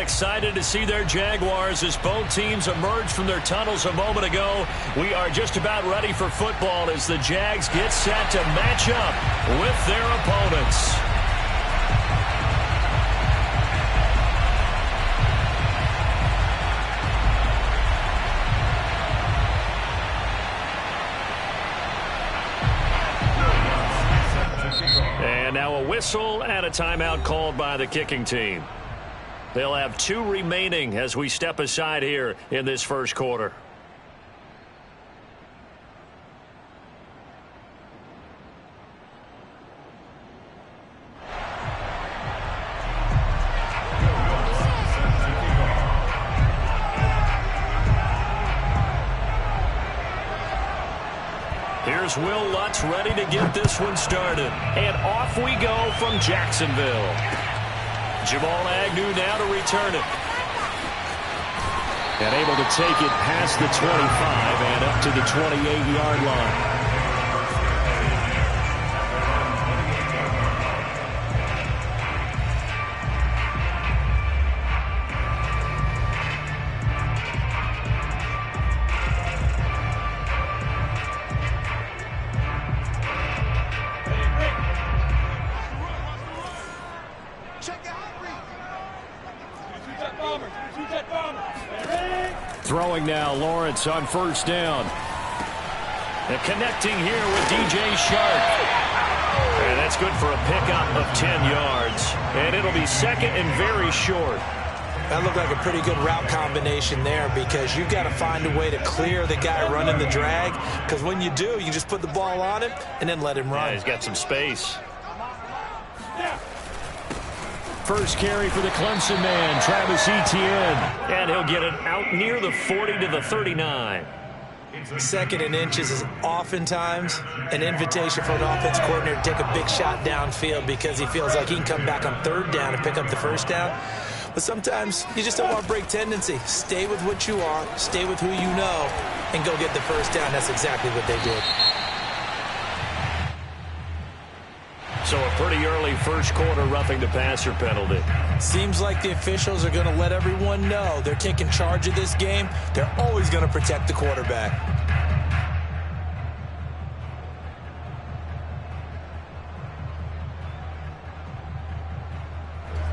excited to see their Jaguars as both teams emerge from their tunnels a moment ago. We are just about ready for football as the Jags get set to match up with their opponents. And now a whistle and a timeout called by the kicking team. They'll have 2 remaining as we step aside here in this first quarter. Here's Will Lutz ready to get this one started. And off we go from Jacksonville. Jamal Agnew now to return it. And able to take it past the 25 and up to the 28-yard line. Throwing now, Lawrence on first down. And connecting here with DJ Shark. And that's good for a pickup of 10 yards. And it'll be second and very short. That looked like a pretty good route combination there because you've got to find a way to clear the guy running the drag. Because when you do, you just put the ball on him and then let him run. Yeah, he's got some space. First carry for the Clemson man, Travis Etienne. And he'll get it out near the 40 to the 39. Second and inches is oftentimes an invitation for an offense coordinator to take a big shot downfield because he feels like he can come back on third down and pick up the first down. But sometimes you just don't want to break tendency. Stay with what you are, stay with who you know, and go get the first down. That's exactly what they did. So a pretty early first quarter roughing the passer penalty. Seems like the officials are going to let everyone know they're taking charge of this game. They're always going to protect the quarterback.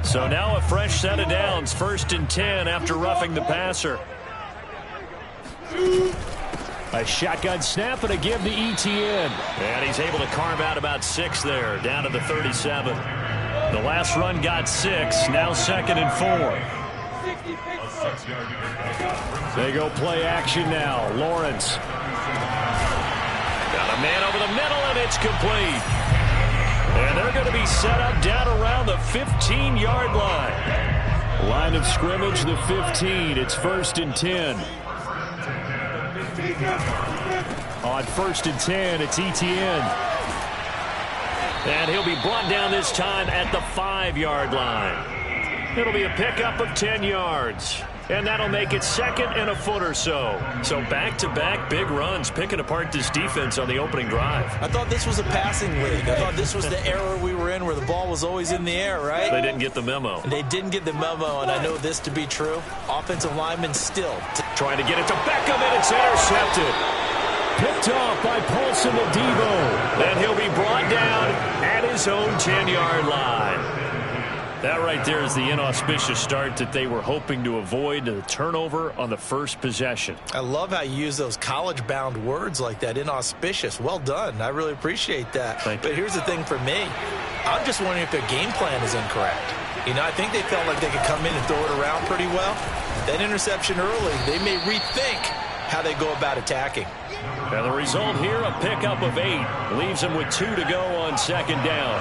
So now a fresh set of downs, 1st and 10 after roughing the passer. A shotgun snap and a give to Etienne. And he's able to carve out about 6 there, down to the 37. The last run got 6, now 2nd and 4. They go play action now. Lawrence. Got a man over the middle, and it's complete. And they're going to be set up down around the 15-yard line. Line of scrimmage, the 15. It's 1st and 10. On 1st and 10, it's Etienne. And he'll be brought down this time at the 5-yard line. It'll be a pickup of 10 yards. And that'll make it 2nd and a foot or so. So back-to-back big runs picking apart this defense on the opening drive. I thought this was a passing league. I thought this was the era we were in where the ball was always in the air, right? They didn't get the memo. They didn't get the memo, and I know this to be true. Offensive linemen still trying to get it to Beckham, and it's intercepted. Picked off by Paulson Adebo. And he'll be brought down at his own 10-yard line. That right there is the inauspicious start that they were hoping to avoid, the turnover on the first possession. I love how you use those college-bound words like that, inauspicious. Well done. I really appreciate that. But here's the thing for me. I'm just wondering if their game plan is incorrect. You know, I think they felt like they could come in and throw it around pretty well. That interception early, they may rethink how they go about attacking. And the result here, a pickup of 8. Leaves them with 2 to go on 2nd down.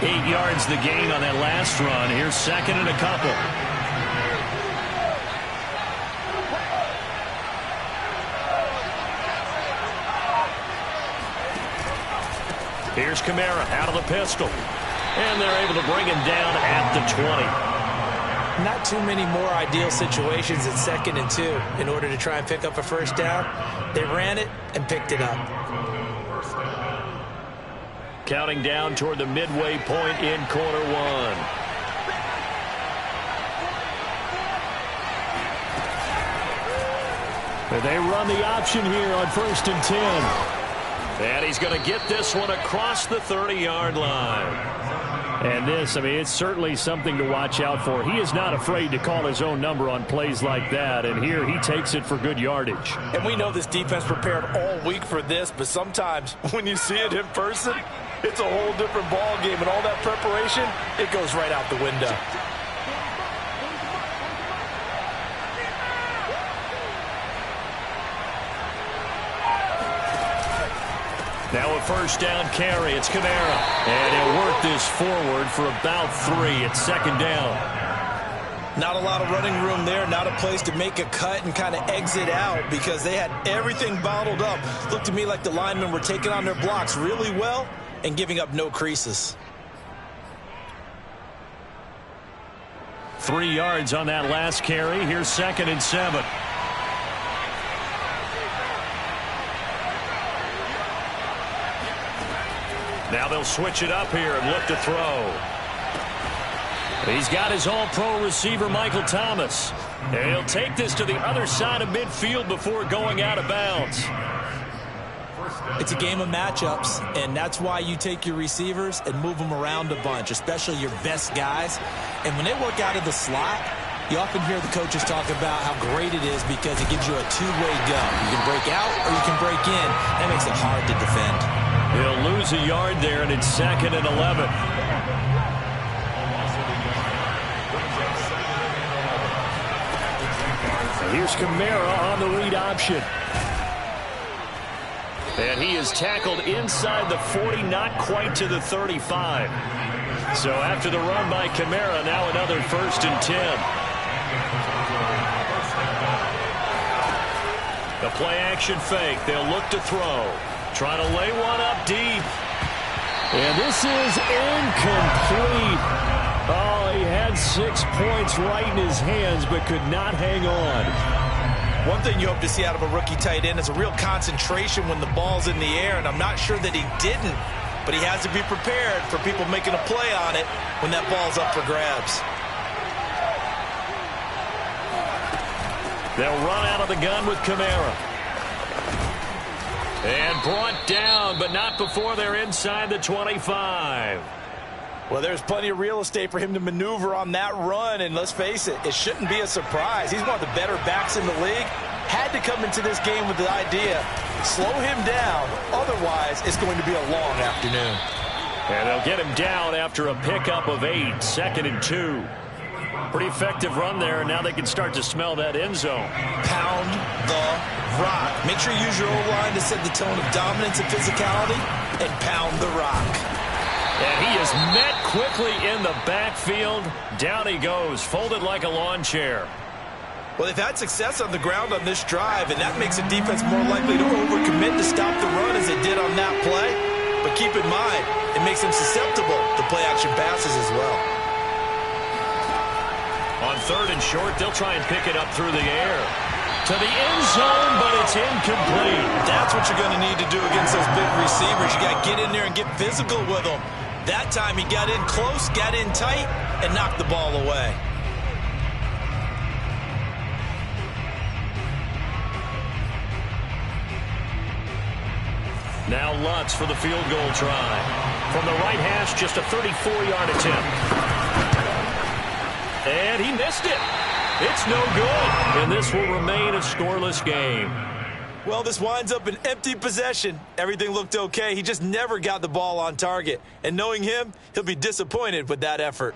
8 yards the gain on that last run. Here's 2nd and a couple. Here's Kamara out of the pistol. And they're able to bring him down at the 20. Not too many more ideal situations at 2nd and 2 in order to try and pick up a first down. They ran it and picked it up. Counting down toward the midway point in quarter 1. And they run the option here on 1st and 10. And he's going to get this one across the 30-yard line. And this, I mean, it's certainly something to watch out for. He is not afraid to call his own number on plays like that. And here he takes it for good yardage. And we know this defense prepared all week for this, but sometimes when you see it in person, it's a whole different ball game. And all that preparation, it goes right out the window. Now a first down carry. It's Kamara. And he'll work this forward for about 3. It's 2nd down. Not a lot of running room there. Not a place to make a cut and kind of exit out because they had everything bottled up. Looked to me like the linemen were taking on their blocks really well and giving up no creases. 3 yards on that last carry. Here's 2nd and 7. Now they'll switch it up here and look to throw. He's got his all-pro receiver, Michael Thomas. And he'll take this to the other side of midfield before going out of bounds. It's a game of matchups, and that's why you take your receivers and move them around a bunch, especially your best guys. And when they work out of the slot, you often hear the coaches talk about how great it is because it gives you a two-way go. You can break out or you can break in. That makes it hard to defend. He'll lose a yard there, and it's 2nd and 11. Here's Kamara on the read option. And he is tackled inside the 40, not quite to the 35. So after the run by Kamara, now another 1st and 10. The play-action fake. They'll look to throw. Trying to lay one up deep. And this is incomplete. Oh, he had 6 points right in his hands, but could not hang on. One thing you hope to see out of a rookie tight end is a real concentration when the ball's in the air, and I'm not sure that he didn't, but he has to be prepared for people making a play on it when that ball's up for grabs. They'll run out of the gun with Kamara. And brought down, but not before they're inside the 25. Well, there's plenty of real estate for him to maneuver on that run, and let's face it, it shouldn't be a surprise. He's one of the better backs in the league. Had to come into this game with the idea, slow him down, otherwise it's going to be a long afternoon. And they'll get him down after a pickup of 8, 2nd and 2. Pretty effective run there, and now they can start to smell that end zone. Pound the rock. Make sure you use your O-line to set the tone of dominance and physicality, and pound the rock. And he is met quickly in the backfield. Down he goes, folded like a lawn chair. Well, they've had success on the ground on this drive, and that makes the defense more likely to overcommit to stop the run as they did on that play. But keep in mind, it makes them susceptible to play-action passes as well. On 3rd and short, they'll try and pick it up through the air. To the end zone, but it's incomplete. That's what you're going to need to do against those big receivers. You got to get in there and get physical with them. That time he got in close, got in tight, and knocked the ball away. Now Lutz for the field goal try. From the right hash, just a 34-yard attempt. And he missed it. It's no good. And this will remain a scoreless game. Well, this winds up an empty possession. Everything looked okay. He just never got the ball on target. And knowing him, he'll be disappointed with that effort.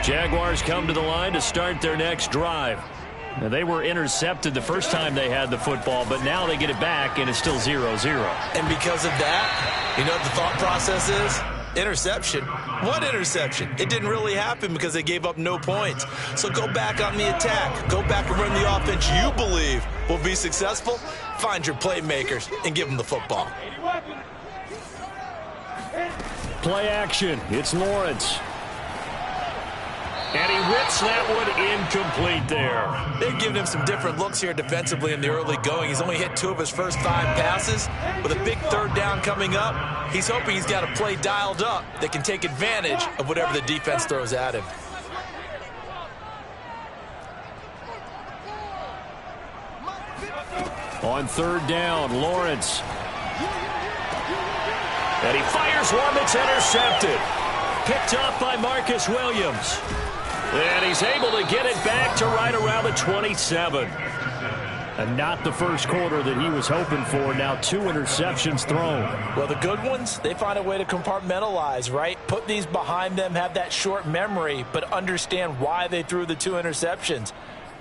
Jaguars come to the line to start their next drive. Now, they were intercepted the first time they had the football, but now they get it back, and it's still 0-0. And because of that, you know what the thought process is? Interception. What interception? It didn't really happen because they gave up no points. So go back on the attack. Go back and run the offense you believe will be successful. Find your playmakers and give them the football. Play action. It's Lawrence. And he whips that one incomplete there. They've given him some different looks here defensively in the early going. He's only hit 2 of his first 5 passes. With a big 3rd down coming up, he's hoping he's got a play dialed up that can take advantage of whatever the defense throws at him. On third down, Lawrence. And he fires one that's intercepted. Picked up by Marcus Williams. And he's able to get it back to right around the 27. And not the first quarter that he was hoping for. Now 2 interceptions thrown. Well, the good ones, they find a way to compartmentalize, right? Put these behind them, have that short memory, but understand why they threw the 2 interceptions.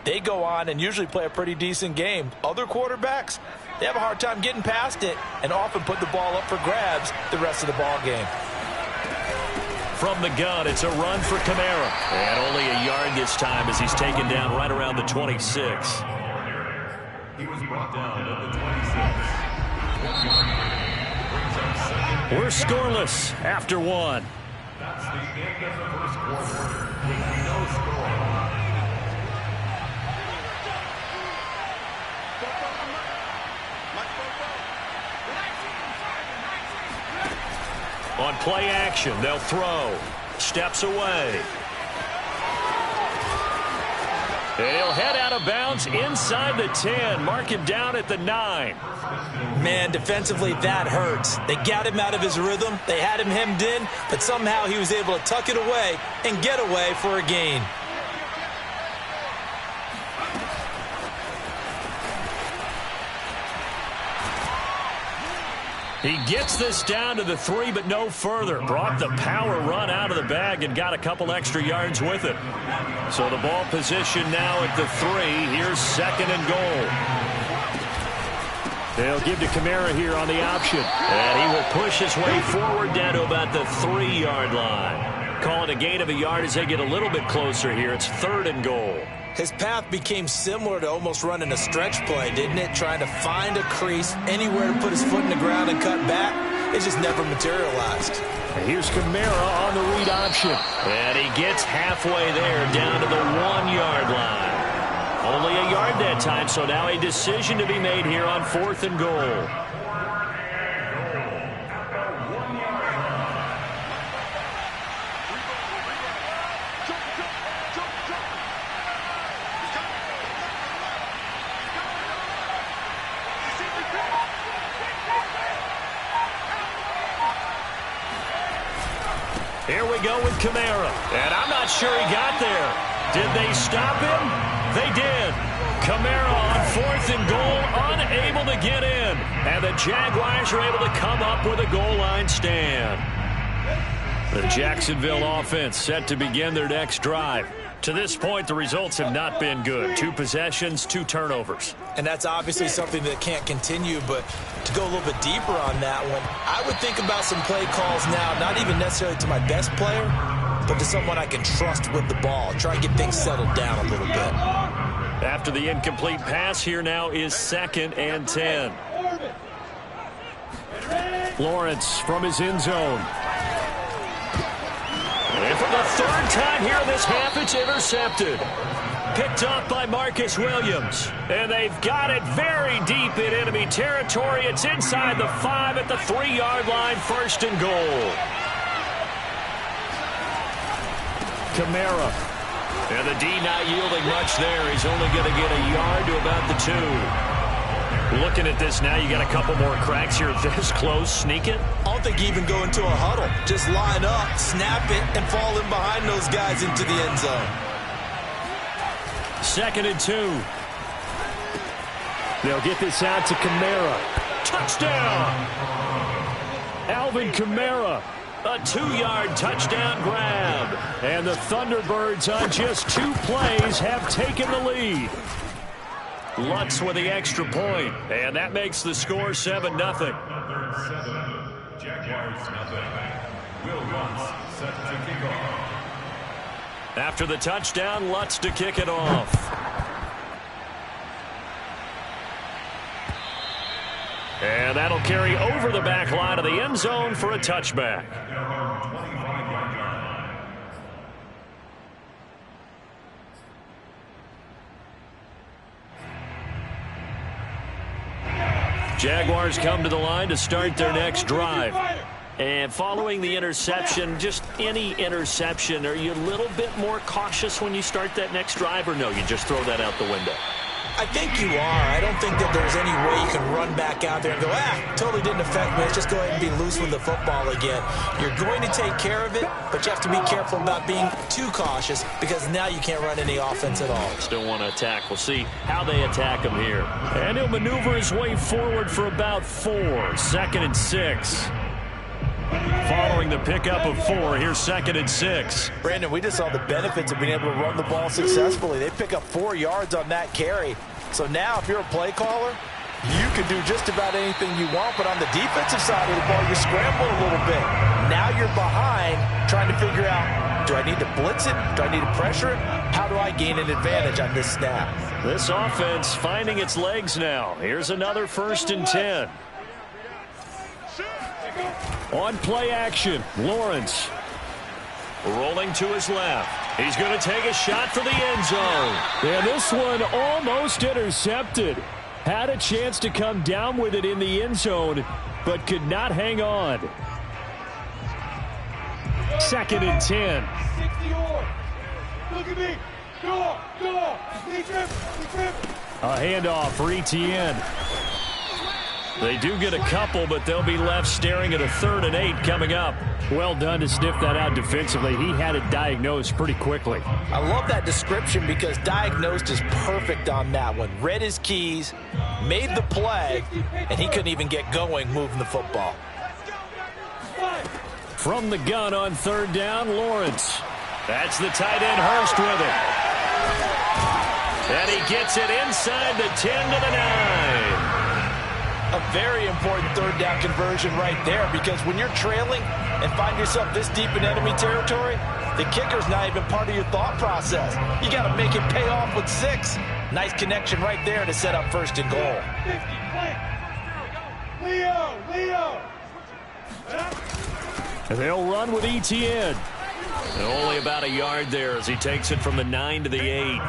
They go on and usually play a pretty decent game. Other quarterbacks, they have a hard time getting past it and often put the ball up for grabs the rest of the ball game. From the gun, it's a run for Kamara. And only a yard this time as he's taken down right around the 26. He was brought down at the 26. We're scoreless after 1. That's the end of the first quarter. No score. On play action, they'll throw. Steps away. He'll head out of bounds inside the 10. Mark him down at the 9. Man, defensively, that hurts. They got him out of his rhythm. They had him hemmed in, but somehow he was able to tuck it away and get away for a gain. He gets this down to the 3, but no further. Brought the power run out of the bag and got a couple extra yards with it. So the ball position now at the 3. Here's 2nd and goal. They'll give to Kamara here on the option. And he will push his way forward down to about the 3-yard line. Call it a gain of a yard as they get a little bit closer here. It's 3rd and goal. His path became similar to almost running a stretch play, didn't it? Trying to find a crease, anywhere to put his foot in the ground and cut back. It just never materialized. And here's Kamara on the read option. And he gets halfway there down to the 1-yard line. Only a yard that time, so now a decision to be made here on 4th and goal. Here we go with Kamara. And I'm not sure he got there. Did they stop him? They did. Kamara on 4th and goal, unable to get in. And the Jaguars are able to come up with a goal line stand. The Jacksonville offense set to begin their next drive. To this point, the results have not been good. 2 possessions, 2 turnovers. And that's obviously something that can't continue, but to go a little bit deeper on that one, I would think about some play calls now, not even necessarily to my best player, but to someone I can trust with the ball. Try and get things settled down a little bit. After the incomplete pass, here now is 2nd and 10. Lawrence from his end zone. And for the 3rd time here in this half, it's intercepted. Picked up by Marcus Williams. And they've got it very deep in enemy territory. It's inside the 5 at the 3-yard line, 1st and goal. Kamara. And the D not yielding much there. He's only going to get a yard to about the 2. Looking at this now, you got a couple more cracks here this close. Sneak it. I don't think you even go into a huddle. Just line up, snap it, and fall in behind those guys into the end zone. 2nd and 2. They'll get this out to Kamara. Touchdown! Alvin Kamara. A 2-yard touchdown grab. And the Thunderbirds on just 2 plays have taken the lead. Lutz with the extra point, and that makes the score 7-0. Jaguars nothing. Will Lutz set to kick off. After the touchdown, Lutz to kick it off. And that'll carry over the back line of the end zone for a touchback. Jaguars come to the line to start their next drive. And following the interception, just any interception, are you a little bit more cautious when you start that next drive, or no, you just throw that out the window? I think you are. I don't think that there's any way you can run back out there and go, totally didn't affect me. Let's just go ahead and be loose with the football again. You're going to take care of it, but you have to be careful about being too cautious because now you can't run any offense at all. Still want to attack. We'll see how they attack him here. And he'll maneuver his way forward for about 4. 2nd and 6. Following the pickup of 4, here's 2nd and 6. Brandon, we just saw the benefits of being able to run the ball successfully. They pick up 4 yards on that carry. So now if you're a play caller, you can do just about anything you want, but on the defensive side of the ball, you're scrambling a little bit. Now you're behind trying to figure out, do I need to blitz it? Do I need to pressure it? How do I gain an advantage on this snap? This offense finding its legs now. Here's another 1st and 10. On play action, Lawrence. Rolling to his left. He's going to take a shot for the end zone. And this one almost intercepted. Had a chance to come down with it in the end zone, but could not hang on. 2nd and 10. Look at me. Go. A handoff for Etienne. They do get a couple, but they'll be left staring at a 3rd and 8 coming up. Well done to sniff that out defensively. He had it diagnosed pretty quickly. I love that description because diagnosed is perfect on that one. Read his keys, made the play, and he couldn't even get going moving the football. From the gun on 3rd down, Lawrence. That's the tight end Hurst with it. And he gets it inside the 10 to the 9. A very important 3rd down conversion right there because when you're trailing and find yourself this deep in enemy territory, the kicker's not even part of your thought process. You got to make it pay off with 6. Nice connection right there to set up 1st and goal. Leo. They'll run with Etienne. And only about a yard there as he takes it from the 9 to the 8.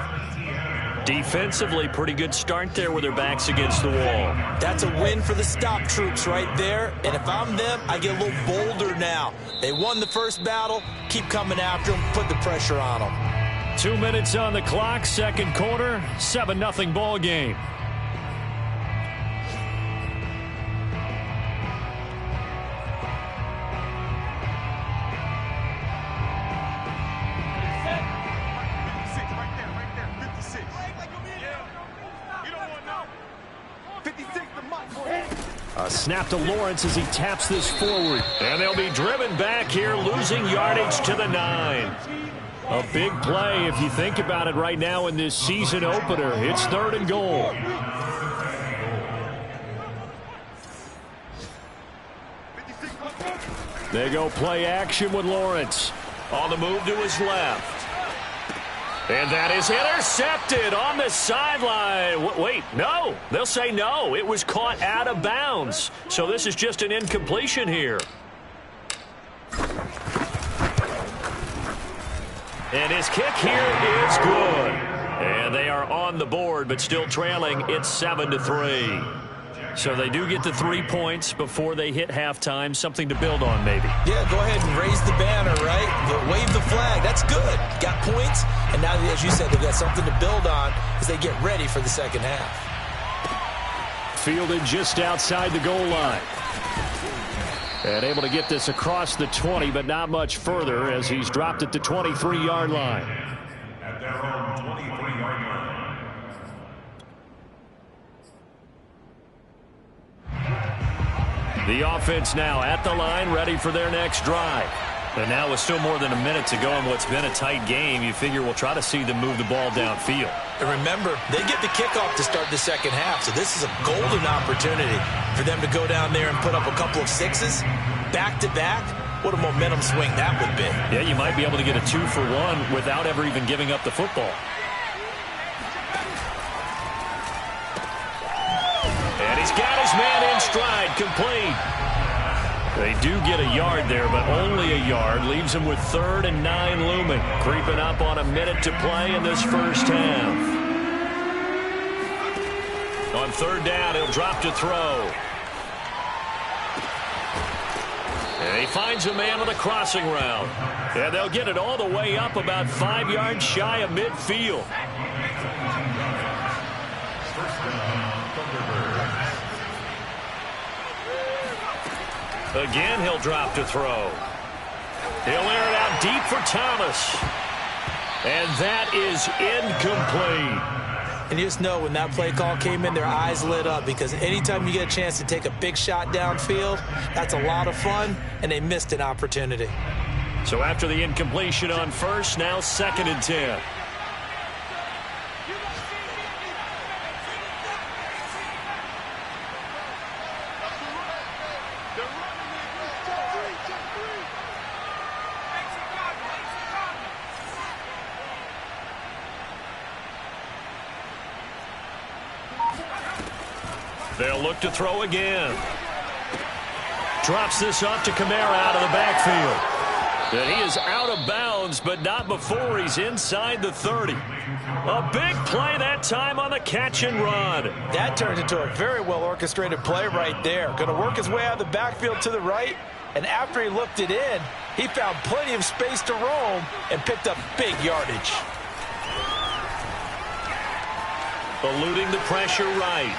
Defensively, pretty good start there with their backs against the wall. That's a win for the stop troops right there. And if I'm them, I get a little bolder now. They won the first battle. Keep coming after them. Put the pressure on them. 2 minutes on the clock, 2nd quarter, 7-0 ball game. Snap to Lawrence as he taps this forward. And they'll be driven back here, losing yardage to the 9. A big play if you think about it right now in this season opener. It's 3rd and goal. They go play action with Lawrence. On the move to his left. And that is intercepted on the sideline. Wait, no. They'll say no. It was caught out of bounds. So this is just an incompletion here. And his kick here is good. And they are on the board, but still trailing. It's 7-3. So they do get the 3 points before they hit halftime. Something to build on, maybe. Yeah, go ahead and raise the banner, right? Wave the flag. That's good. Got points. And now, as you said, they've got something to build on as they get ready for the second half. Fielded just outside the goal line. And able to get this across the 20, but not much further as he's dropped at the 23-yard line. At their own 23-yard line. The offense now at the line, ready for their next drive. And now with still more than a minute to go in what's been a tight game, you figure we'll try to see them move the ball downfield. And remember, they get the kickoff to start the second half, so this is a golden opportunity for them to go down there and put up a couple of 6s back-to-back. What a momentum swing that would be. Yeah, you might be able to get a 2-for-1 without ever even giving up the football. And he's got his man in stride, complete. They do get a yard there, but only a yard. Leaves him with 3rd and 9 looming. Creeping up on a minute to play in this first half. On 3rd down, he'll drop to throw. And he finds a man on the crossing route. And they'll get it all the way up about 5 yards shy of midfield. First down, Thunderbirds. Again, he'll drop to throw. He'll air it out deep for Thomas. And that is incomplete. And you just know when that play call came in, their eyes lit up, because anytime you get a chance to take a big shot downfield, that's a lot of fun, and they missed an opportunity. So after the incompletion on first, now 2nd and 10. They'll look to throw again. Drops this off to Kamara out of the backfield. And he is out of bounds, but not before he's inside the 30. A big play that time on the catch and run. That turned into a very well-orchestrated play right there. Going to work his way out of the backfield to the right, and after he looked it in, he found plenty of space to roam and picked up big yardage. Eluding the pressure right.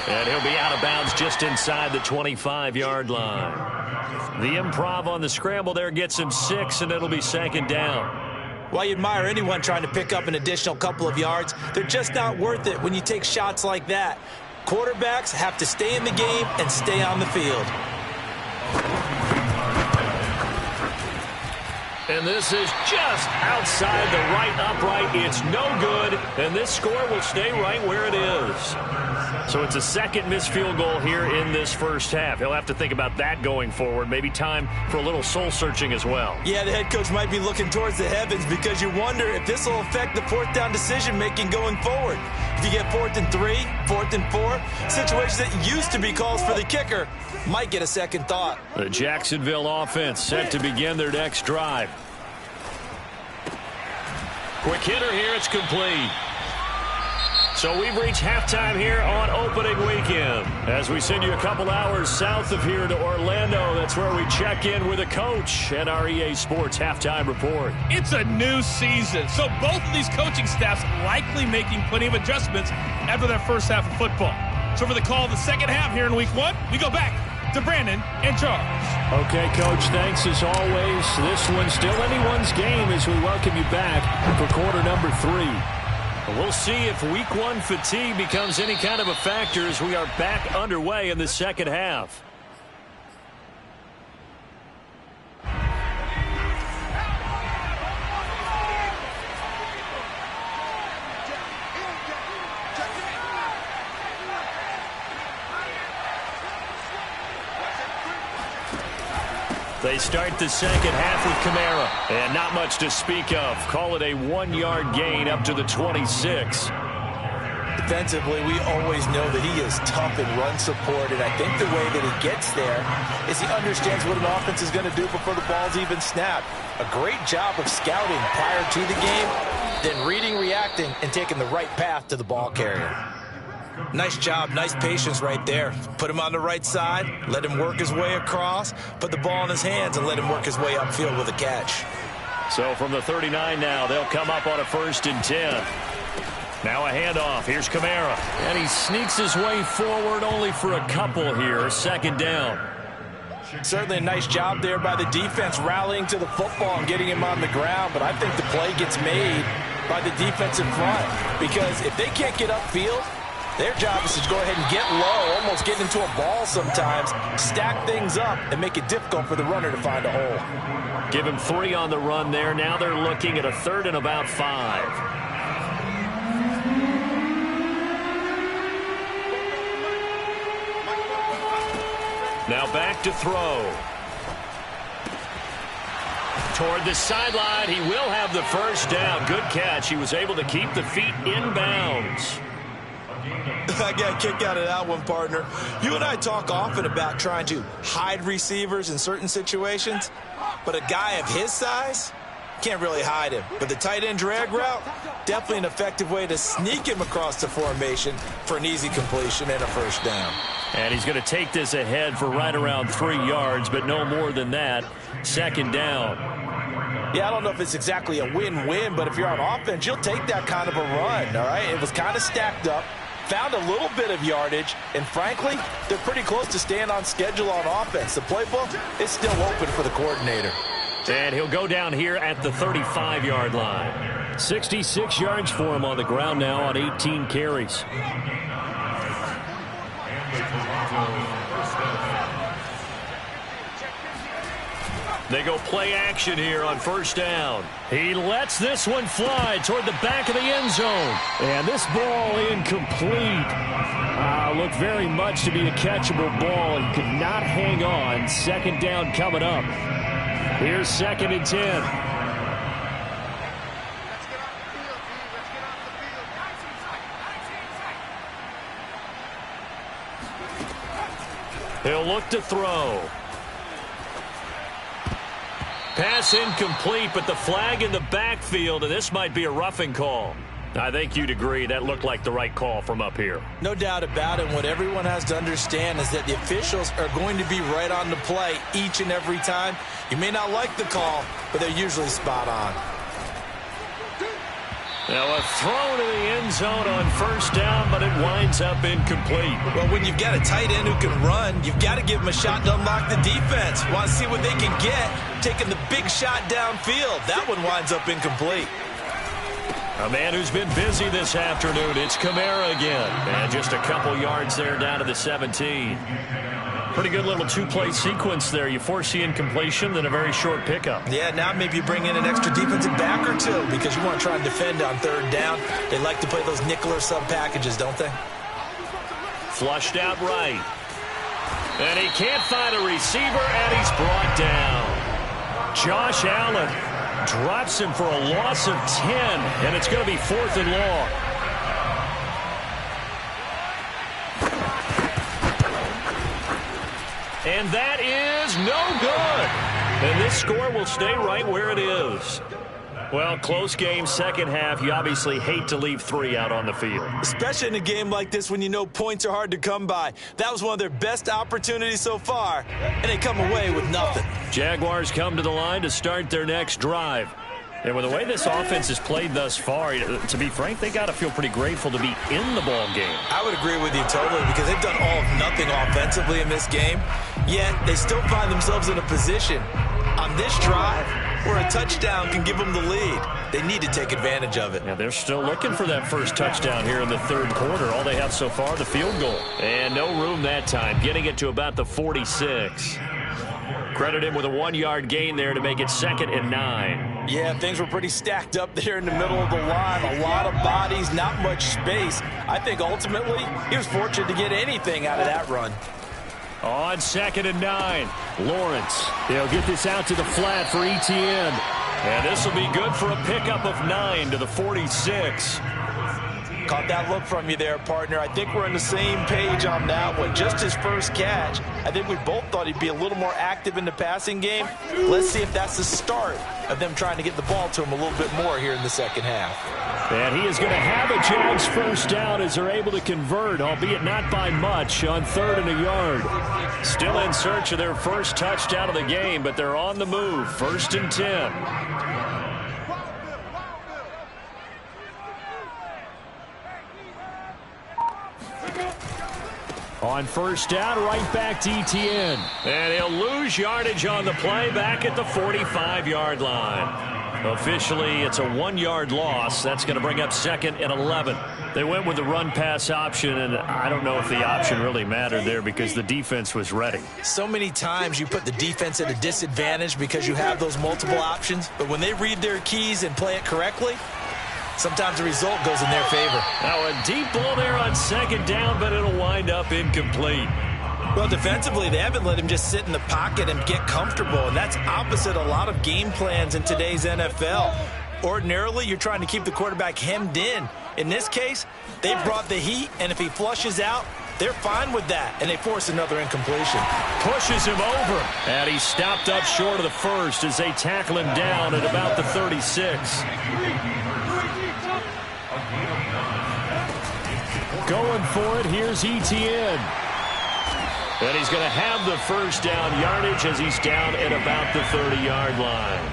And he'll be out of bounds just inside the 25-yard line. The improv on the scramble there gets him 6, and it'll be 2nd down. While you admire anyone trying to pick up an additional couple of yards, they're just not worth it when you take shots like that. Quarterbacks have to stay in the game and stay on the field. And this is just outside the right upright. It's no good, and this score will stay right where it is. So it's a 2nd missed field goal here in this first half. He'll have to think about that going forward. Maybe time for a little soul-searching as well. Yeah, the head coach might be looking towards the heavens, because you wonder if this will affect the 4th down decision-making going forward. If you get 4th and 3, 4th and 4, situations that used to be calls for the kicker might get a second thought. The Jacksonville offense set to begin their next drive. Quick hitter here, it's complete. So we've reached halftime here on opening weekend. As we send you a couple hours south of here to Orlando, that's where we check in with a coach and our EA Sports halftime report. It's a new season, so both of these coaching staffs likely making plenty of adjustments after their first half of football. So for the call of the second half here in week 1, we go back to Brandon and Charles. Okay, Coach, thanks as always. This one's still anyone's game as we welcome you back for quarter number 3. We'll see if week 1 fatigue becomes any kind of a factor as we are back underway in the second half. They start the second half with Kamara, and not much to speak of. Call it a 1-yard gain up to the 26. Defensively, we always know that he is tough in run support, and I think the way that he gets there is he understands what an offense is going to do before the ball's even snapped. A great job of scouting prior to the game, then reading, reacting, and taking the right path to the ball carrier. Nice job, nice patience right there. Put him on the right side, let him work his way across, put the ball in his hands, and let him work his way upfield with a catch. So from the 39 now, they'll come up on a 1st and 10. Now a handoff. Here's Kamara. And he sneaks his way forward only for a couple here. 2nd down. Certainly a nice job there by the defense rallying to the football and getting him on the ground, but I think the play gets made by the defensive front, because if they can't get upfield, their job is to go ahead and get low, almost get into a ball sometimes, stack things up, and make it difficult for the runner to find a hole. Give him 3 on the run there. Now they're looking at a 3rd and about 5. Now back to throw. Toward the sideline, he will have the 1st down. Good catch. He was able to keep the feet in bounds. I got a kick out of that one, partner. You and I talk often about trying to hide receivers in certain situations, but a guy of his size can't really hide him. But the tight end drag route, definitely an effective way to sneak him across the formation for an easy completion and a 1st down. And he's going to take this ahead for right around 3 yards, but no more than that. 2nd down. Yeah, I don't know if it's exactly a win-win, but if you're on offense, you'll take that kind of a run, all right? It was kind of stacked up, found a little bit of yardage, and frankly, they're pretty close to staying on schedule on offense. The playbook is still open for the coordinator. And he'll go down here at the 35-yard line. 66 yards for him on the ground now on 18 carries. They go play action here on first down. He lets this one fly toward the back of the end zone. And this ball incomplete. Looked very much to be a catchable ball and could not hang on. Second down coming up. Here's 2nd and 10. He'll look to throw. Pass incomplete, but the flag in the backfield, and this might be a roughing call. I think you'd agree that looked like the right call from up here. No doubt about it. What everyone has to understand is that the officials are going to be right on the play each and every time. You may not like the call, but they're usually spot on. Now a throw to the end zone on first down, but it winds up incomplete. Well, when you've got a tight end who can run, you've got to give him a shot to unlock the defense. Want to see what they can get, taking the big shot downfield. That one winds up incomplete. A man who's been busy this afternoon. It's Kamara again. And just a couple yards there down to the 17. Pretty good little two-play sequence there. You force the incompletion, then a very short pickup. Yeah, now maybe you bring in an extra defensive back or two because you want to try and defend on third down. They like to play those nickel or sub packages, don't they? Flushed out right. And he can't find a receiver, and he's brought down. Josh Allen drops him for a loss of 10, and it's going to be 4th and long. And that is no good. And this score will stay right where it is. Well, close game, second half. You obviously hate to leave 3 out on the field. Especially in a game like this when you know points are hard to come by. That was one of their best opportunities so far, and they come away with nothing. Jaguars come to the line to start their next drive. And with the way this offense has played thus far, to be frank, they got to feel pretty grateful to be in the ball game. I would agree with you totally because they've done all of nothing offensively in this game, yet they still find themselves in a position on this drive where a touchdown can give them the lead. They need to take advantage of it. Yeah, they're still looking for that first touchdown here in the third quarter. All they have so far, the field goal. And no room that time, getting it to about the 46. Credit him with a 1-yard gain there to make it 2nd and 9. Yeah, things were pretty stacked up there in the middle of the line. A lot of bodies, not much space. I think ultimately he was fortunate to get anything out of that run. On 2nd and 9, Lawrence. They'll get this out to the flat for Etienne. And this will be good for a pickup of 9 to the 46. Caught that look from you there, partner. I think we're on the same page on that one. Just his first catch. I think we both thought he'd be a little more active in the passing game. Let's see if that's the start of them trying to get the ball to him a little bit more here in the second half. And he is going to have a Jags first down as they're able to convert, albeit not by much, on 3rd and a yard. Still in search of their first touchdown of the game, but they're on the move. 1st and 10. On first down, right back to Etienne. And he'll lose yardage on the play back at the 45-yard line. Officially, it's a 1-yard loss. That's going to bring up 2nd and 11. They went with the run-pass option, and I don't know if the option really mattered there because the defense was ready. So many times you put the defense at a disadvantage because you have those multiple options, but when they read their keys and play it correctly, sometimes the result goes in their favor. Now a deep ball there on 2nd down, but it'll wind up incomplete. Well, defensively, they haven't let him just sit in the pocket and get comfortable, and that's opposite a lot of game plans in today's NFL. Ordinarily, you're trying to keep the quarterback hemmed in. In this case, they brought the heat, and if he flushes out, they're fine with that, and they force another incompletion. Pushes him over, and he's stopped up short of the first as they tackle him down at about the 36. Going for it, here's Etienne. And he's going to have the first down yardage as he's down at about the 30-yard line.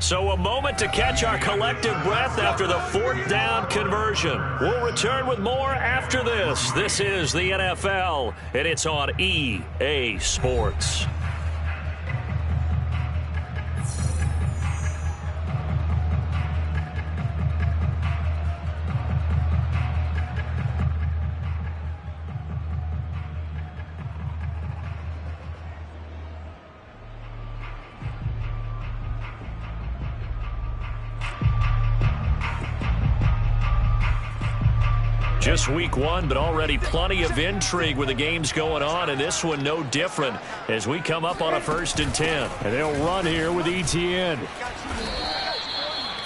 So a moment to catch our collective breath after the 4th down conversion. We'll return with more after this. This is the NFL, and it's on EA Sports. Just week 1, but already plenty of intrigue with the games going on, and this one no different as we come up on a 1st and 10. And they'll run here with Etienne.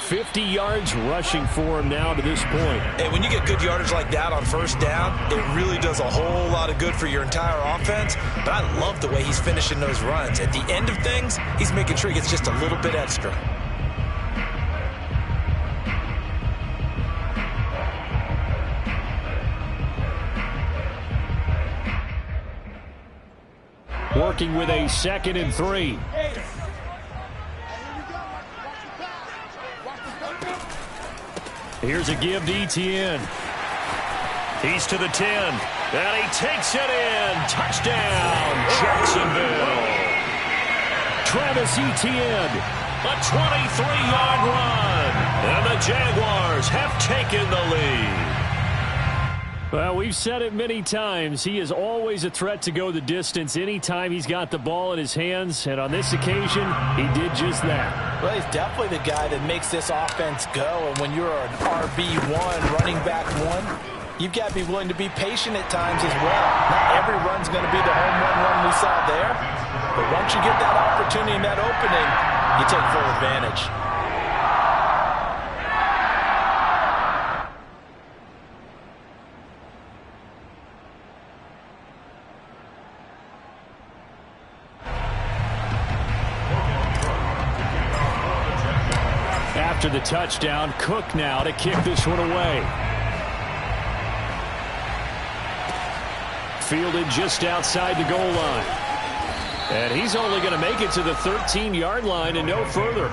50 yards rushing for him now to this point. Hey, when you get good yardage like that on 1st down, it really does a whole lot of good for your entire offense. But I love the way he's finishing those runs. At the end of things, he's making sure he gets just a little bit extra. Working with a 2nd and 3. Here's a give to Etienne. He's to the 10, and he takes it in. Touchdown, Jacksonville. Travis Etienne. A 23-yard run, and the Jaguars have taken the lead. Well, we've said it many times. He is always a threat to go the distance anytime he's got the ball in his hands. And on this occasion, he did just that. Well, he's definitely the guy that makes this offense go. And when you're an RB1, running back 1, you've got to be willing to be patient at times as well. Not every run's going to be the home run we saw there. But once you get that opportunity and that opening, you take full advantage. After the touchdown, Cook now to kick this one away. Fielded just outside the goal line. And he's only going to make it to the 13-yard line and no further.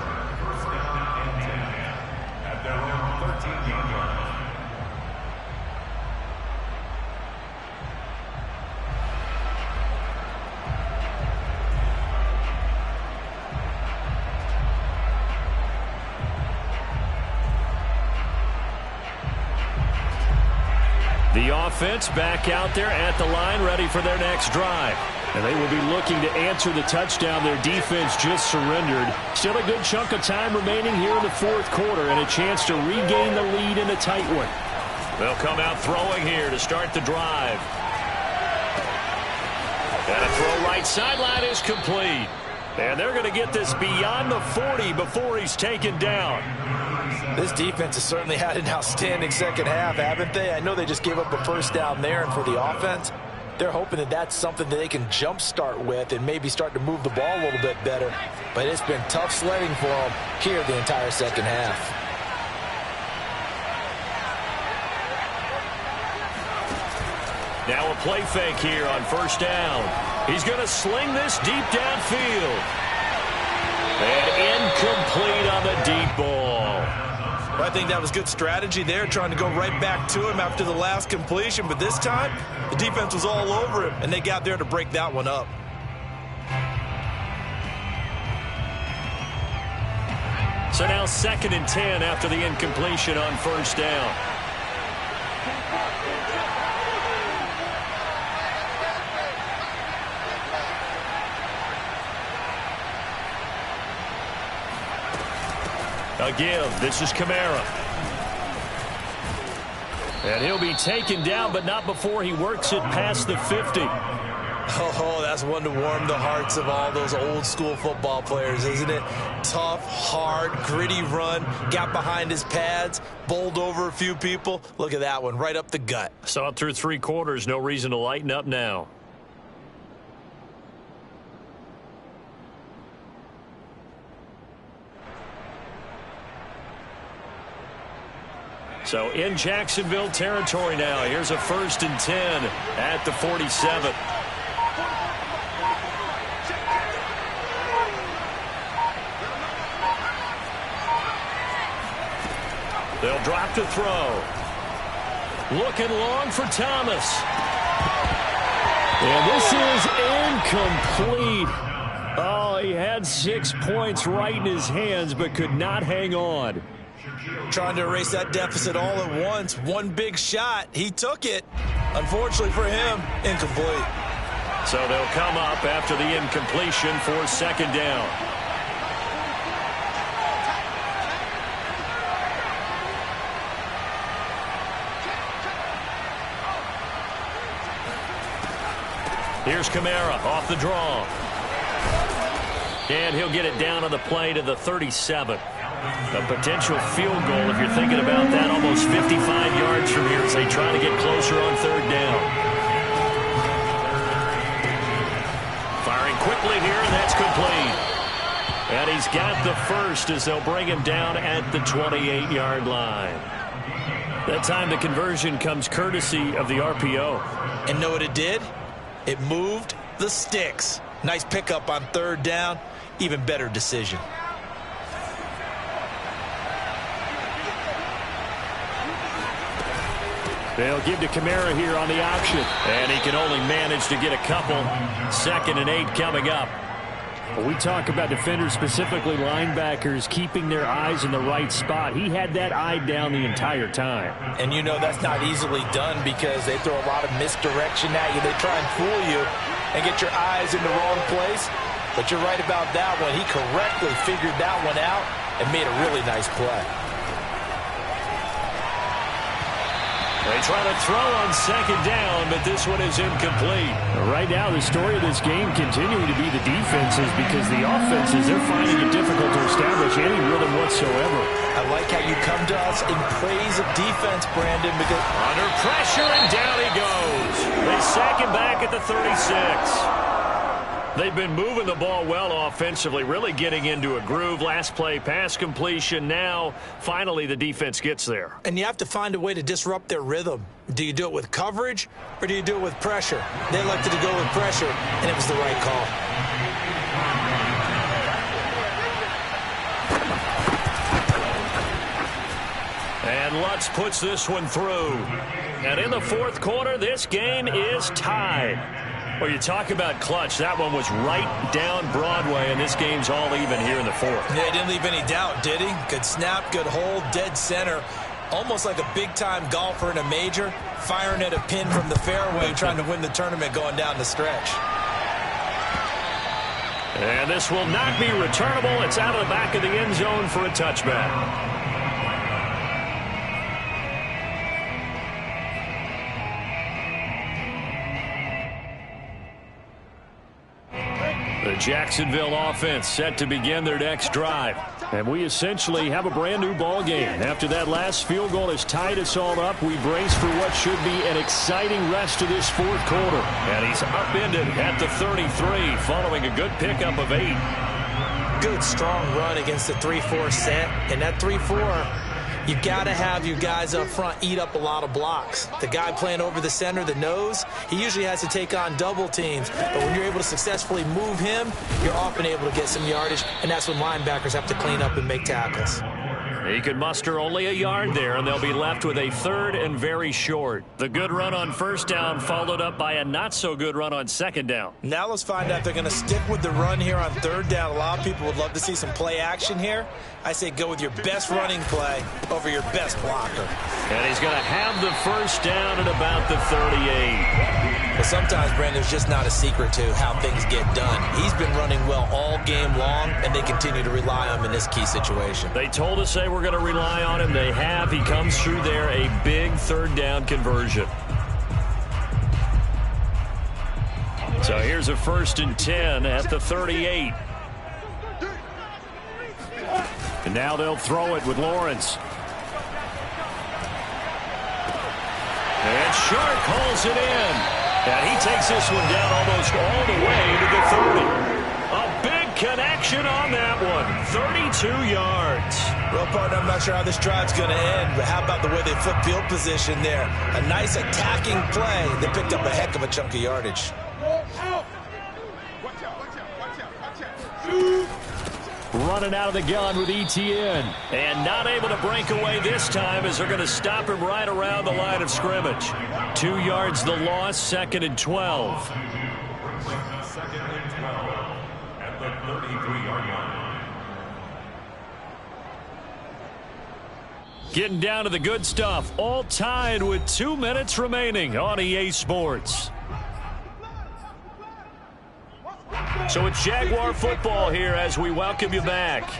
The offense back out there at the line, ready for their next drive. And they will be looking to answer the touchdown their defense just surrendered. Still a good chunk of time remaining here in the 4th quarter and a chance to regain the lead in a tight one. They'll come out throwing here to start the drive. And a throw right sideline is complete. And they're going to get this beyond the 40 before he's taken down. This defense has certainly had an outstanding second half, haven't they? I know they just gave up a 1st down there, and for the offense, they're hoping that that's something that they can jumpstart with and maybe start to move the ball a little bit better. But it's been tough sledding for them here the entire second half. Now a play fake here on 1st down. He's going to sling this deep downfield. And incomplete on the deep ball. Well, I think that was good strategy there, trying to go right back to him after the last completion. But this time, the defense was all over him, and they got there to break that one up. So now 2nd and 10 after the incompletion on 1st down. A give. This is Kamara. And he'll be taken down, but not before he works it past the 50. Oh, that's one to warm the hearts of all those old-school football players, isn't it? Tough, hard, gritty run. Got behind his pads, bowled over a few people. Look at that one, right up the gut. Saw it through 3 quarters. No reason to lighten up now. So in Jacksonville territory now. Here's a 1st and 10 at the 47. They'll drop to throw. Looking long for Thomas. And this is incomplete. Oh, he had 6 points right in his hands, but could not hang on. Trying to erase that deficit all at once. One big shot. He took it. Unfortunately for him, incomplete. So they'll come up after the incompletion for second down. Here's Kamara off the draw. And he'll get it down on the play to the 37. A potential field goal, if you're thinking about that, almost 55 yards from here as they try to get closer on third down. Firing quickly here, and that's complete. And he's got the first as they'll bring him down at the 28-yard line. That time the conversion comes courtesy of the RPO. And know what it did? It moved the sticks. Nice pickup on third down. Even better decision. They'll give to Kamara here on the option. And he can only manage to get a couple. 2nd and 8 coming up. When we talk about defenders, specifically linebackers, keeping their eyes in the right spot. He had that eye down the entire time. And you know that's not easily done because they throw a lot of misdirection at you. They try and fool you and get your eyes in the wrong place. But you're right about that one. He correctly figured that one out and made a really nice play. They try to throw on second down, but this one is incomplete. Right now, the story of this game continuing to be the defenses because the offenses, they're finding it difficult to establish any rhythm whatsoever. I like how you come to us in praise of defense, Brandon, because under pressure, and down he goes. They sack him back at the 36. They've been moving the ball well offensively, really getting into a groove. Last play, pass completion. Now, finally, the defense gets there. And you have to find a way to disrupt their rhythm. Do you do it with coverage, or do you do it with pressure? They elected to go with pressure, and it was the right call. And Lutz puts this one through. And in the fourth quarter, this game is tied. Well, you talk about clutch. That one was right down Broadway, and this game's all even here in the fourth. Yeah, he didn't leave any doubt, did he? Good snap, good hold, dead center. Almost like a big-time golfer in a major, firing at a pin from the fairway, trying to win the tournament going down the stretch. And this will not be returnable. It's out of the back of the end zone for a touchback. The Jacksonville offense set to begin their next drive. And we essentially have a brand new ball game. After that last field goal has tied us all up, we brace for what should be an exciting rest of this fourth quarter. And he's upended at the 33 following a good pickup of 8. Good, strong run against the 3-4 set. And that 3-4, you got to have your guys up front eat up a lot of blocks. The guy playing over the center, the nose, he usually has to take on double teams. But when you're able to successfully move him, you're often able to get some yardage, and that's when linebackers have to clean up and make tackles. He could muster only a yard there, and they'll be left with a third and very short. The good run on first down followed up by a not-so-good run on second down. Now let's find out if they're going to stick with the run here on third down. A lot of people would love to see some play action here. I say go with your best running play over your best blocker. And he's going to have the first down at about the 38. But sometimes, Brandon, there's just not a secret to how things get done. He's been running well all game long, and they continue to rely on him in this key situation. They told us they were going to rely on him. They have. He comes through there, a big third down conversion. So here's a 1st and 10 at the 38. And now they'll throw it with Lawrence. And Shark hauls it in. And he takes this one down almost all the way to the 30. A big connection on that one. 32 yards. Well, partner, I'm not sure how this drive's going to end, but how about the way they flip field position there? A nice attacking play. They picked up a heck of a chunk of yardage. running out of the gun with ETN. And not able to break away this time as they're going to stop him right around the line of scrimmage. 2 yards the loss, 2nd and 12. Second and 12 at the 33-yard line. Getting down to the good stuff, all tied with 2 minutes remaining on EA Sports. So it's Jaguar football here as we welcome you back.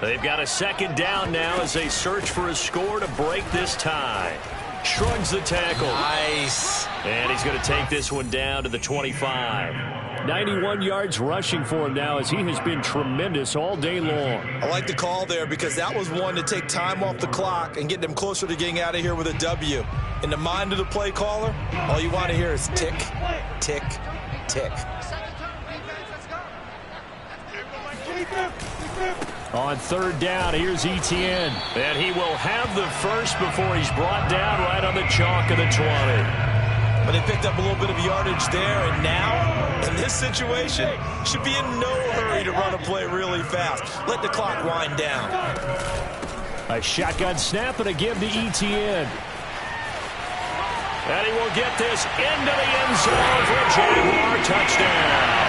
They've got a 2nd down now as they search for a score to break this tie. Shrugs the tackle. Nice. And he's going to take this one down to the 25. 91 yards rushing for him now as he has been tremendous all day long. I like the call there because that was one to take time off the clock and get them closer to getting out of here with a W. In the mind of the play caller, all you want to hear is tick, tick, tick. On 3rd down, here's ETN. And he will have the first before he's brought down right on the chalk of the 20. But they picked up a little bit of yardage there, and now, in this situation, should be in no hurry to run a play really fast. Let the clock wind down. A shotgun snap and a give to ETN. And he will get this into the end zone for a Jaguar touchdown.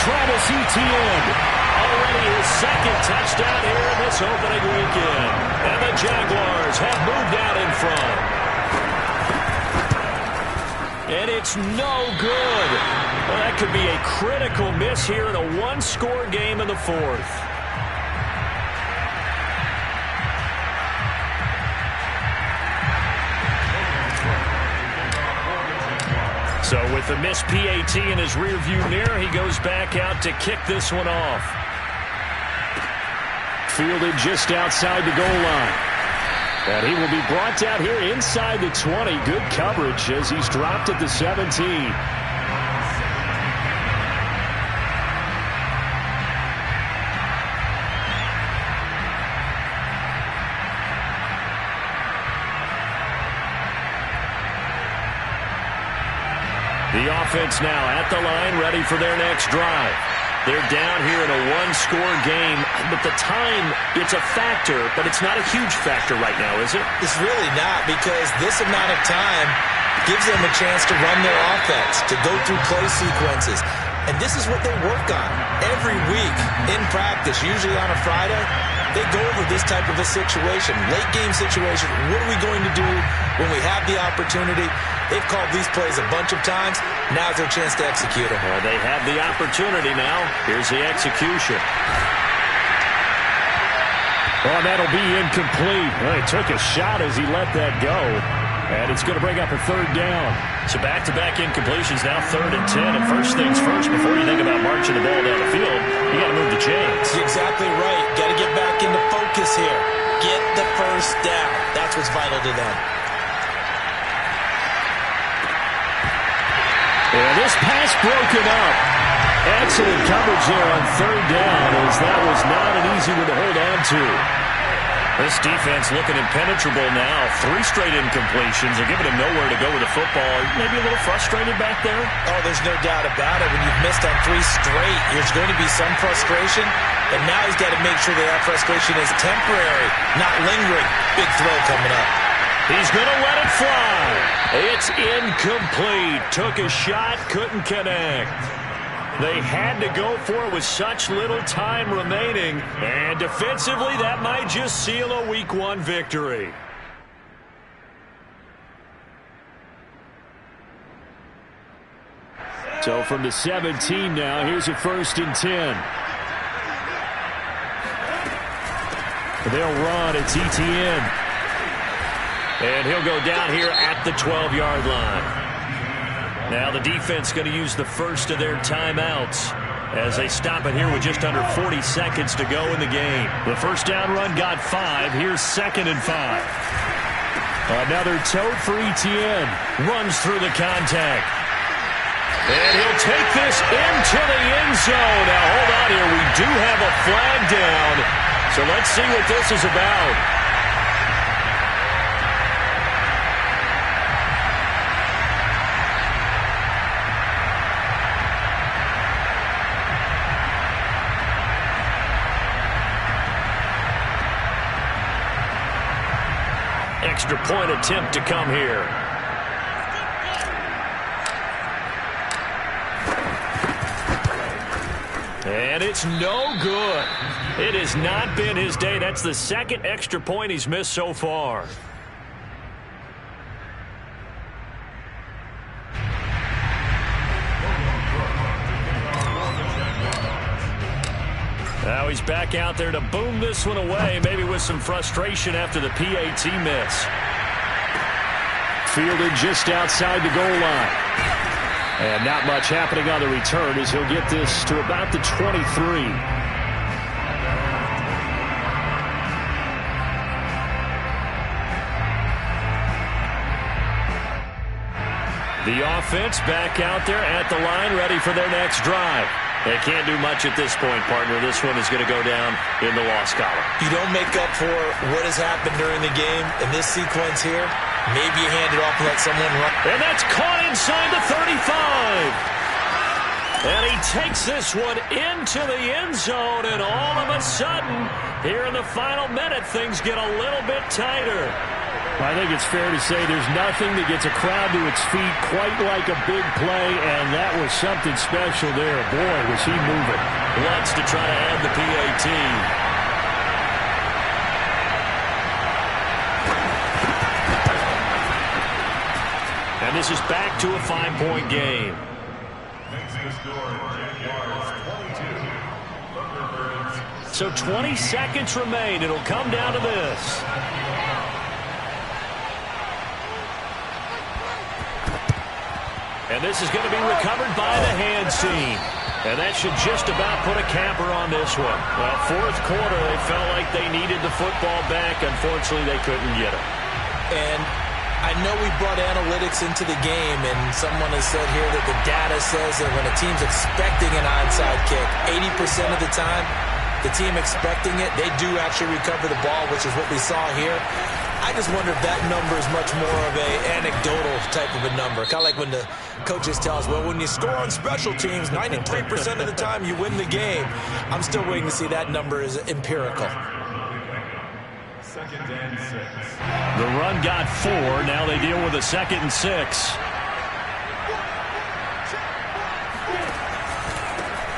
Travis Etienne. Already his 2nd touchdown here in this opening weekend. And the Jaguars have moved out in front. And it's no good. Well, that could be a critical miss here in a one-score game in the 4th. So with the missed PAT in his rearview mirror, he goes back out to kick this one off. Fielded just outside the goal line. And he will be brought down here inside the 20. Good coverage as he's dropped at the 17. The offense now at the line, ready for their next drive. They're down here in a one-score game, but the time, it's a factor, but it's not a huge factor right now, is it? It's really not, because this amount of time gives them a chance to run their offense, to go through play sequences. And this is what they work on every week in practice, usually on a Friday. They go over this type of a situation, late game situation. What are we going to do when we have the opportunity? They've called these plays a bunch of times. Now's their chance to execute them. Well, they have the opportunity now. Here's the execution. Oh, that'll be incomplete. Well, he took a shot as he let that go. And it's going to bring up a 3rd down. So back-to-back incompletions, now 3rd and 10. And first things first, before you think about marching the ball down the field, you got to move the chains. You're exactly right. Got to get back into focus here. Get the first down. That's what's vital to them. And this pass broken up. Excellent coverage there on 3rd down, as that was not an easy one to hold on to. This defense looking impenetrable now. 3 straight incompletions. They're giving him nowhere to go with the football. Maybe a little frustrated back there? Oh, there's no doubt about it. When you've missed on 3 straight, there's going to be some frustration. And now he's got to make sure that frustration is temporary, not lingering. Big throw coming up. He's going to let it fly. It's incomplete. Took a shot, couldn't connect. They had to go for it with such little time remaining. And defensively, that might just seal a Week 1 victory. So from the 17 now, here's a 1st and 10. They'll run. It's ETN. And he'll go down here at the 12-yard line. Now the defense going to use the first of their timeouts as they stop it here with just under 40 seconds to go in the game. The first down run got 5. Here's 2nd and 5. Another tote for ETN. Runs through the contact. And he'll take this into the end zone. Now hold on here. We do have a flag down. So let's see what this is about. extra point attempt to come here. And it's no good. It has not been his day. That's the second extra point he's missed so far. Now he's back out there to boom this one away, maybe with some frustration after the PAT miss. Fielded just outside the goal line. And not much happening on the return as he'll get this to about the 23. The offense back out there at the line, ready for their next drive. They can't do much at this point, partner. This one is going to go down in the loss column. You don't make up for what has happened during the game in this sequence here. Maybe you hand it off and let someone run. And that's caught inside the 35. And he takes this one into the end zone, and all of a sudden, here in the final minute, things get a little bit tighter. I think it's fair to say there's nothing that gets a crowd to its feet quite like a big play, and that was something special there. Boy, was he moving. Wants to try to add the PAT. And this is back to a 5-point game. Next to score, Jaguars 22. So 20 seconds remain. It'll come down to this. And this is going to be recovered by the hands team. And that should just about put a capper on this one. Well, fourth quarter, they felt like they needed the football back. Unfortunately, they couldn't get it. And I know we brought analytics into the game, and someone has said here that the data says that when a team's expecting an onside kick, 80% of the time, the team expecting it, they do actually recover the ball, which is what we saw here. I just wonder if that number is much more of an anecdotal type of a number. Kind of like when the coaches tell us, well, when you score on special teams, 93% of the time you win the game. I'm still waiting to see that number is empirical. Second and 6. The run got 4. Now they deal with a 2nd and 6.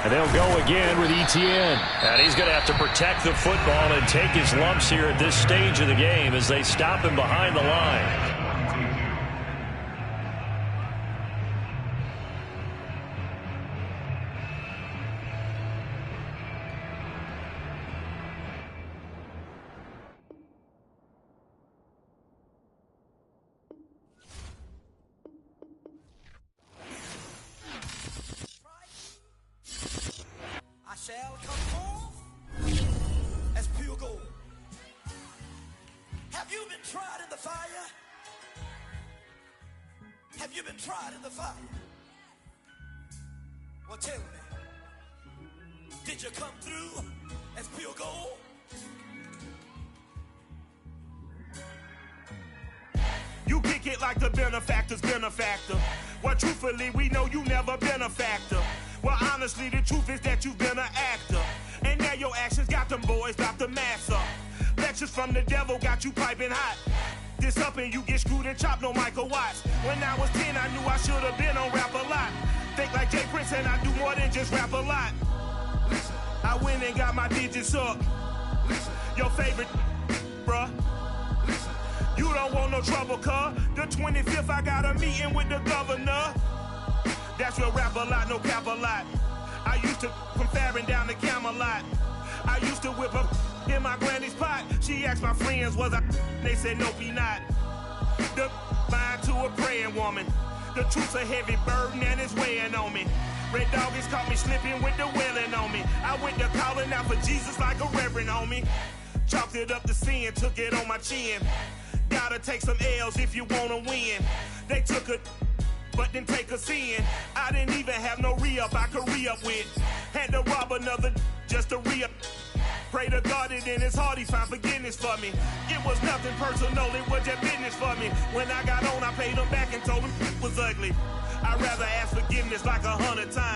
And they'll go again with Etienne. And he's going to have to protect the football and take his lumps here at this stage of the game as they stop him behind the line. Shall come forth as pure gold. Have you been tried in the fire? Have you been tried in the fire? Well, tell me, did you come through as pure gold? You kick it like the benefactor's benefactor. Well, truthfully, we know you never been a factor. Well, honestly, the truth is that you've been an actor. And now your actions got them boys about to mass up. Lectures from the devil got you piping hot. This up and you get screwed and chopped, no Michael Watts. When I was 10, I knew I should have been on rap a lot. Think like Jay Prince and I do more than just rap a lot. Listen, I went and got my digits up. Listen, your favorite, bruh. Listen, you don't want no trouble, cuz. The 25th, I got a meeting with the governor. That's real rap a lot, no cap a lot. I used to from Farron down to Camelot. I used to whip up in my granny's pot. She asked my friends, was I? They said, nope, he not. The line to a praying woman. The truth's a heavy burden and it's weighing on me. Red Doggies caught me slipping with the wailing on me. I went to calling out for Jesus like a reverend on me. Chalked it up to sin, took it on my chin. Gotta take some L's if you wanna win. They took a but then take a sin. I didn't even have no re-up I could re-up with. Had to rob another just to re-up. Pray to God that in his heart he found forgiveness for me. It was nothing personal, it was just business for me. When I got on, I paid him back and told him it was ugly. I'd rather ask forgiveness like 100 times